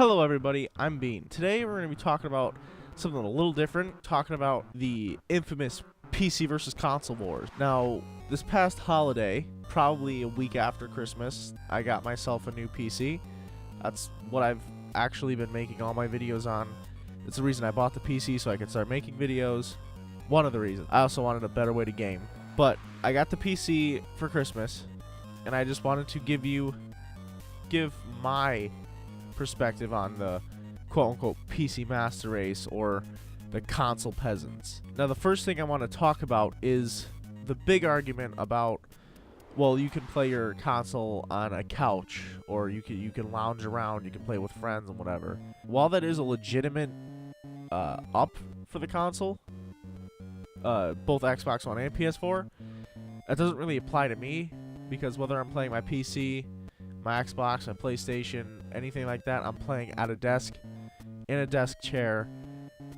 Hello everybody, I'm Bean. Today we're going to be talking about something a little different, talking about the infamous PC versus console wars. Now, this past holiday, probably a week after Christmas, I got myself a new PC. That's what I've actually been making all my videos on. It's the reason I bought the PC, so I could start making videos. One of the reasons. I also wanted a better way to game. But I got the PC for Christmas, and I just wanted to give my perspective on the quote-unquote PC master race or the console peasants. Now, the first thing I want to talk about is the big argument about, well, you can play your console on a couch, or you can lounge around, you can play with friends and whatever. While that is a legitimate up for the console, both Xbox One and PS4, that doesn't really apply to me, because whether I'm playing my PC, my Xbox, my PlayStation, anything like that, I'm playing at a desk, in a desk chair,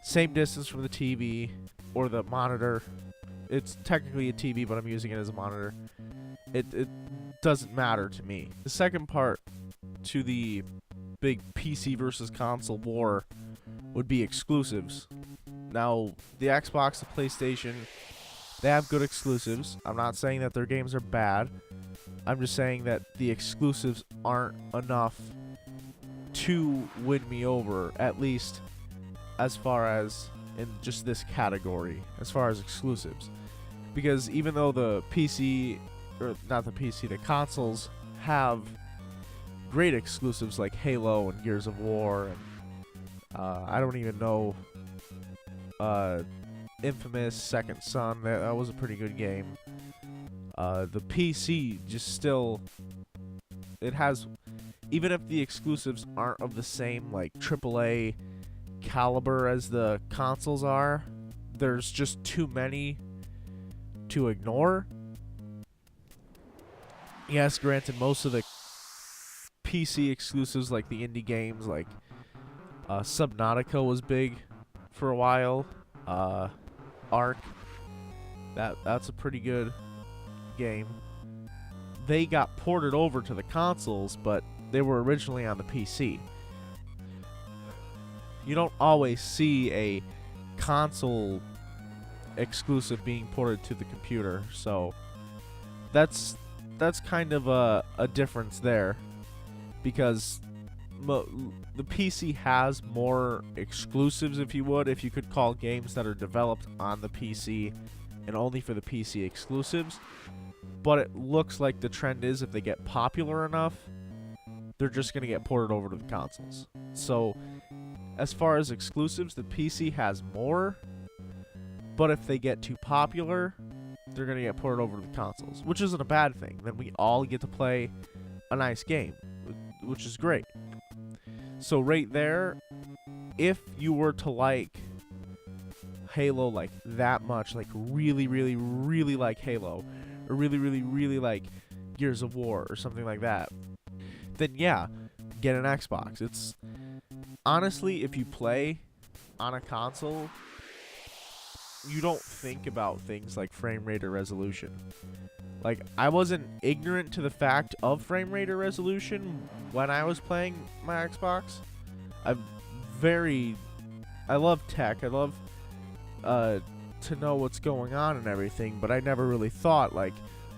same distance from the TV or the monitor. It's technically a TV, but I'm using it as a monitor. It doesn't matter to me. The second part to the big PC versus console war would be exclusives. Now, the Xbox, the PlayStation, they have good exclusives. I'm not saying that their games are bad. I'm just saying that the exclusives aren't enough to win me over, at least as far as in just this category, as far as exclusives. Because even though the PC, or not the PC, the consoles have great exclusives like Halo and Gears of War, and I don't even know, Infamous Second Son, that was a pretty good game. The PC just still, it has, even if the exclusives aren't of the same like AAA caliber as the consoles are, there's just too many to ignore. Yes, granted, most of the PC exclusives, like the indie games, like Subnautica was big for a while. Ark, that's a pretty good game. They got ported over to the consoles, but they were originally on the PC. You don't always see a console exclusive being ported to the computer, so that's kind of a difference there, because the PC has more exclusives, if you could call games that are developed on the PC and only for the PC exclusives. But it looks like the trend is, if they get popular enough, they're just going to get ported over to the consoles. So, as far as exclusives, the PC has more, but if they get too popular, they're going to get ported over to the consoles, which isn't a bad thing. Then we all get to play a nice game, which is great. So right there, if you were to like Halo like that much, like really, really, really like Halo, or really, really, really like Gears of War or something like that, then yeah, get an Xbox. It's honestly, if you play on a console, you don't think about things like frame rate or resolution. Like, I wasn't ignorant to the fact of frame rate or resolution when I was playing my Xbox. I love tech. I love to know what's going on and everything, but I never really thought like,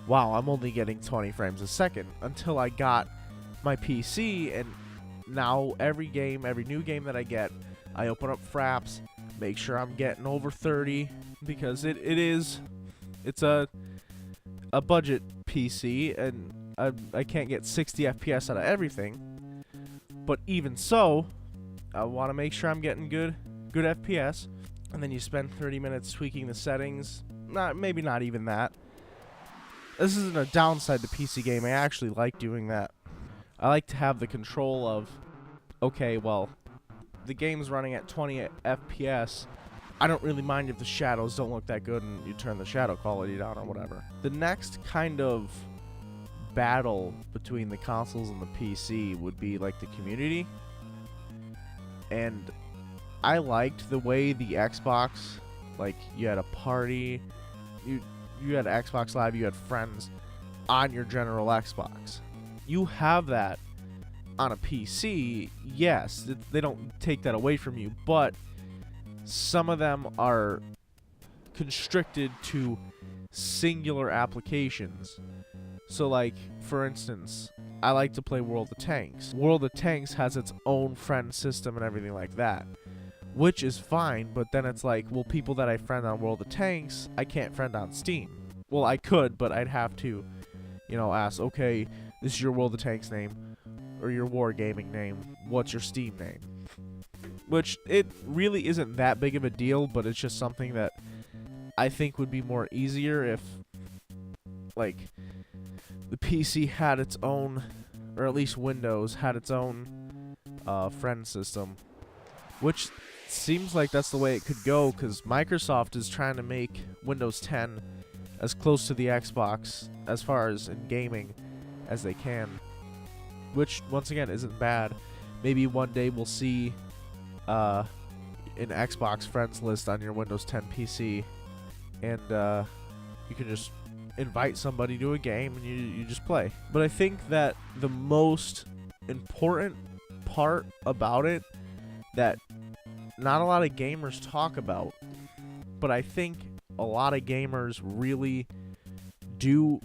wow, I'm only getting 20 frames a second, until I got my PC, and now every new game that I get, I open up Fraps, make sure I'm getting over 30, because it's a budget PC, and I can't get 60 FPS out of everything, but even so, I want to make sure I'm getting good FPS. And then you spend 30 minutes tweaking the settings. Maybe not even that. This isn't a downside to PC game. I actually like doing that. I like to have the control of, okay, well, the game's running at 20 FPS. I don't really mind if the shadows don't look that good and you turn the shadow quality down or whatever. The next kind of battle between the consoles and the PC would be like the community. And I liked the way the Xbox, like, you had a party, you had Xbox Live, you had friends on your general Xbox. You have that on a PC, yes, they don't take that away from you, but some of them are constricted to singular applications. So like, for instance, I like to play World of Tanks. World of Tanks has its own friend system and everything like that, which is fine, but then it's like, well, people that I friend on World of Tanks, I can't friend on Steam. Well, I could, but I'd have to, ask, okay, this is your World of Tanks name, or your Wargaming name, what's your Steam name? Which, it really isn't that big of a deal, but it's just something that I think would be more easier if, like, the PC had its own, or at least Windows had its own friend system, which seems like that's the way it could go, because Microsoft is trying to make Windows 10 as close to the Xbox as far as in gaming as they can, which once again isn't bad. Maybe one day we'll see an Xbox friends list on your Windows 10 PC, and you can just invite somebody to a game and you just play. But I think that the most important part about it that not a lot of gamers talk about, but I think a lot of gamers really do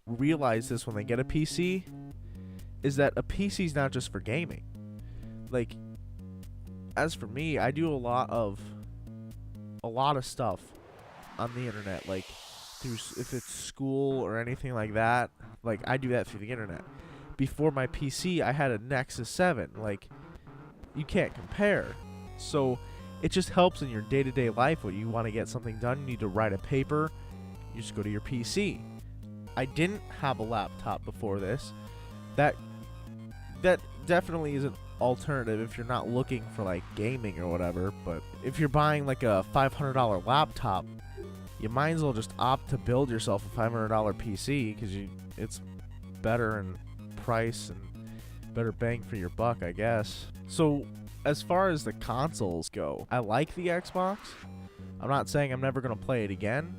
realize this when they get a PC, is that a PC is not just for gaming. Like, as for me, I do a lot of stuff on the internet, like through, if it's school or anything like that, like I do that through the internet. Before my PC, I had a Nexus 7. Like, you can't compare. So it just helps in your day-to-day life. When you want to get something done, you need to write a paper, you just go to your PC. I didn't have a laptop before this. That definitely is an alternative if you're not looking for like gaming or whatever, but if you're buying like a $500 laptop, you might as well just opt to build yourself a $500 PC, because it's better in price and better bang for your buck, I guess. So as far as the consoles go, I like the Xbox. I'm not saying I'm never going to play it again,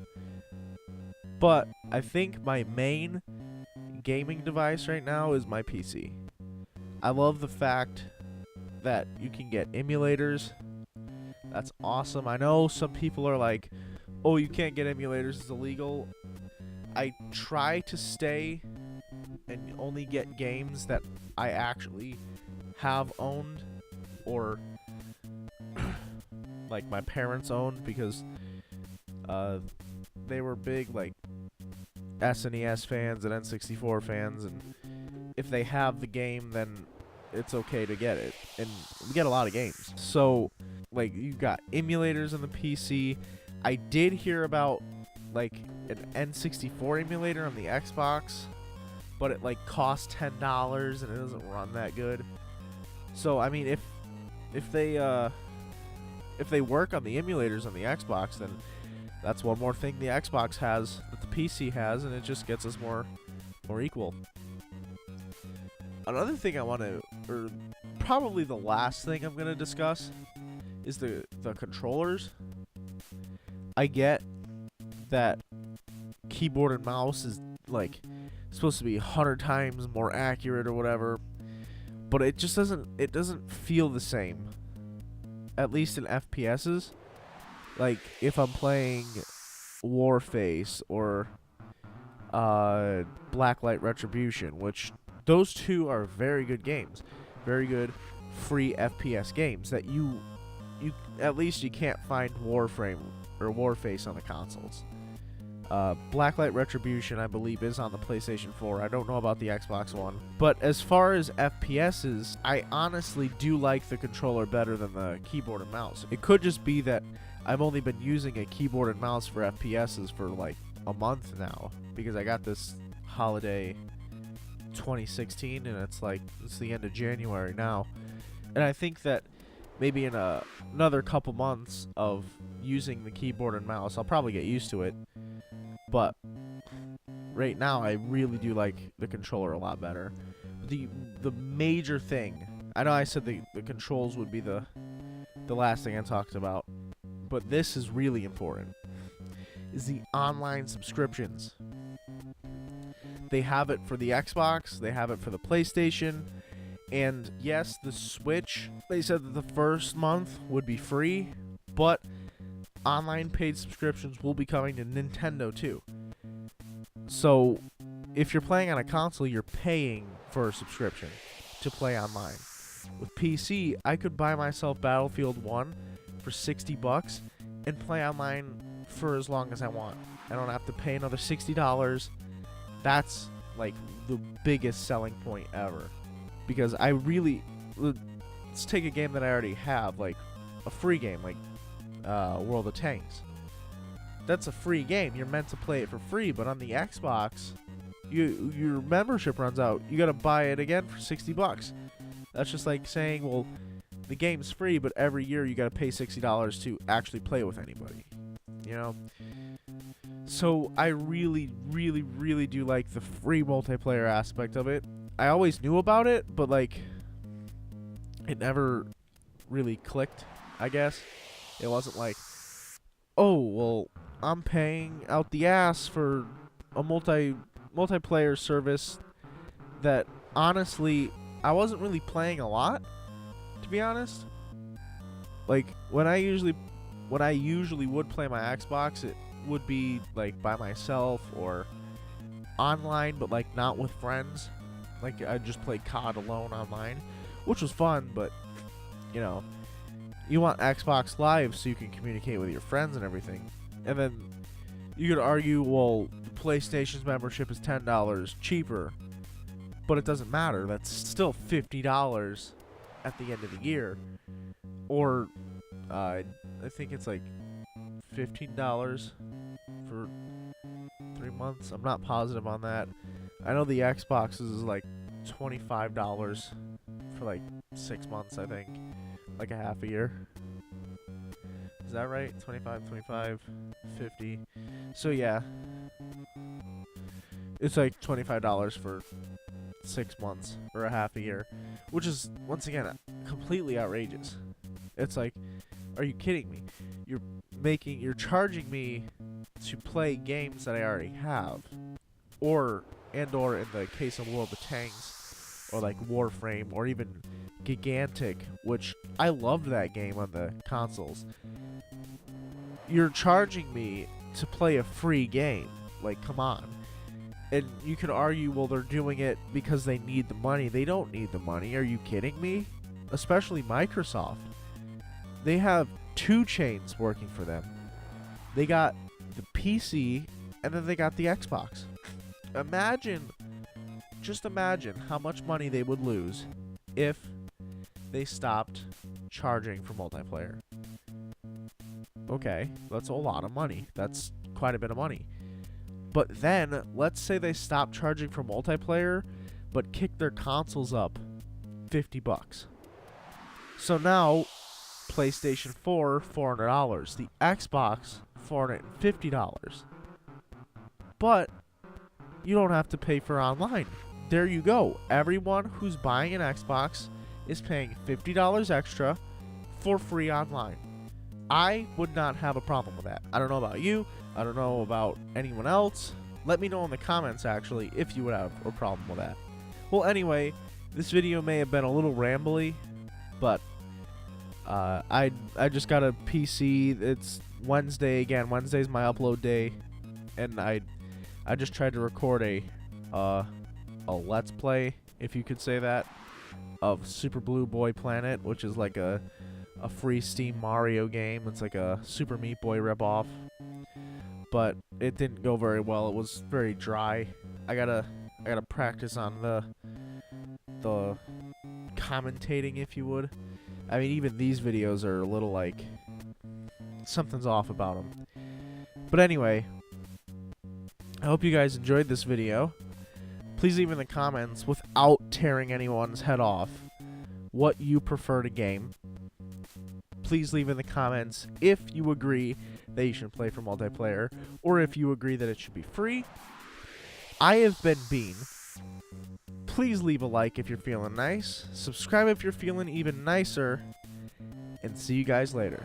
but I think my main gaming device right now is my PC. I love the fact that you can get emulators. That's awesome. I know some people are like, oh, you can't get emulators, it's illegal. I try to stay and only get games that I actually have owned, or like my parents owned, because they were big like SNES fans and N64 fans, and if they have the game, then it's okay to get it, and we get a lot of games. So like, you got emulators on the PC. I did hear about like an N64 emulator on the Xbox, but it like costs $10 and it doesn't run that good. So I mean, if they work on the emulators on the Xbox, then that's one more thing the Xbox has that the PC has, and it just gets us more equal. Another thing I want to, or probably the last thing I'm going to discuss, is the controllers. I get that keyboard and mouse is like supposed to be 100 times more accurate or whatever, but it just doesn't feel the same, at least in FPSs. Like if I'm playing Warface or Blacklight Retribution, which those two are very good games, very good free FPS games that you at least you can't find Warframe or Warface on the consoles. Blacklight Retribution, I believe, is on the PlayStation 4. I don't know about the Xbox One. But as far as FPSs, I honestly do like the controller better than the keyboard and mouse. It could just be that I've only been using a keyboard and mouse for FPSs for like a month now, because I got this holiday 2016, and it's the end of January now. And I think that maybe in another couple months of using the keyboard and mouse, I'll probably get used to it. But right now, I really do like the controller a lot better. The major thing, I know I said the controls would be the last thing I talked about, but this is really important, is the online subscriptions. They have it for the Xbox, they have it for the PlayStation, and yes, the Switch, they said that the first month would be free, but online paid subscriptions will be coming to Nintendo too. So if you're playing on a console, you're paying for a subscription to play online. With PC, I could buy myself Battlefield 1 for $60 and play online for as long as I want. I don't have to pay another $60. That's like the biggest selling point ever. Because I really, let's take a game that I already have, like a free game, like World of Tanks. That's a free game. You're meant to play it for free, but on the Xbox, your membership runs out. You gotta buy it again for $60. That's just like saying, well, the game's free, but every year you gotta pay $60 to actually play with anybody. You know? So I really, really, really do like the free multiplayer aspect of it. I always knew about it, but like, it never really clicked, I guess. It wasn't like, oh, well, I'm paying out the ass for a multiplayer service that honestly I wasn't really playing a lot, to be honest. Like when I usually would play my Xbox, it would be like by myself or online, but like not with friends. Like I'd just play COD alone online, which was fun, but you know, you want Xbox Live so you can communicate with your friends and everything. And then you could argue, well, PlayStation's membership is $10 cheaper, but it doesn't matter. That's still $50 at the end of the year. Or I think it's like $15 for 3 months. I'm not positive on that. I know the Xbox is like $25 for like 6 months, I think. Like a half a year. Is that right? 25, 50. So yeah. It's like $25 for 6 months or a half a year, which is once again completely outrageous. It's like, are you kidding me? You're charging me to play games that I already have, or in the case of World of Tanks, or like Warframe, or even Gigantic, which I loved that game on the consoles. You're charging me to play a free game. Like, come on. And you could argue, well, they're doing it because they need the money. They don't need the money. Are you kidding me? Especially Microsoft. They have 2 chains working for them. They got the PC, and then they got the Xbox. Just imagine how much money they would lose if they stopped charging for multiplayer. Okay, that's a lot of money. That's quite a bit of money. But then, let's say they stop charging for multiplayer, but kick their consoles up $50. So now, PlayStation 4, $400. The Xbox, $450. But you don't have to pay for online. There you go. Everyone who's buying an Xbox is paying $50 extra for free online. I would not have a problem with that. I don't know about you. I don't know about anyone else. Let me know in the comments, actually, if you would have a problem with that. Well, anyway, this video may have been a little rambly, but I just got a PC. It's Wednesday again. Wednesday's my upload day, and I just tried to record a Let's Play, if you could say that, of Super Blue Boy Planet, which is like a free Steam Mario game. It's like a Super Meat Boy ripoff. But it didn't go very well. It was very dry. I gotta practice on the commentating, if you would. I mean, even these videos are a little like something's off about them. But anyway, I hope you guys enjoyed this video. Please leave in the comments, without tearing anyone's head off, what you prefer to game. Please leave in the comments if you agree that you should play for multiplayer, or if you agree that it should be free. I have been Bean. Please leave a like if you're feeling nice, subscribe if you're feeling even nicer, and see you guys later.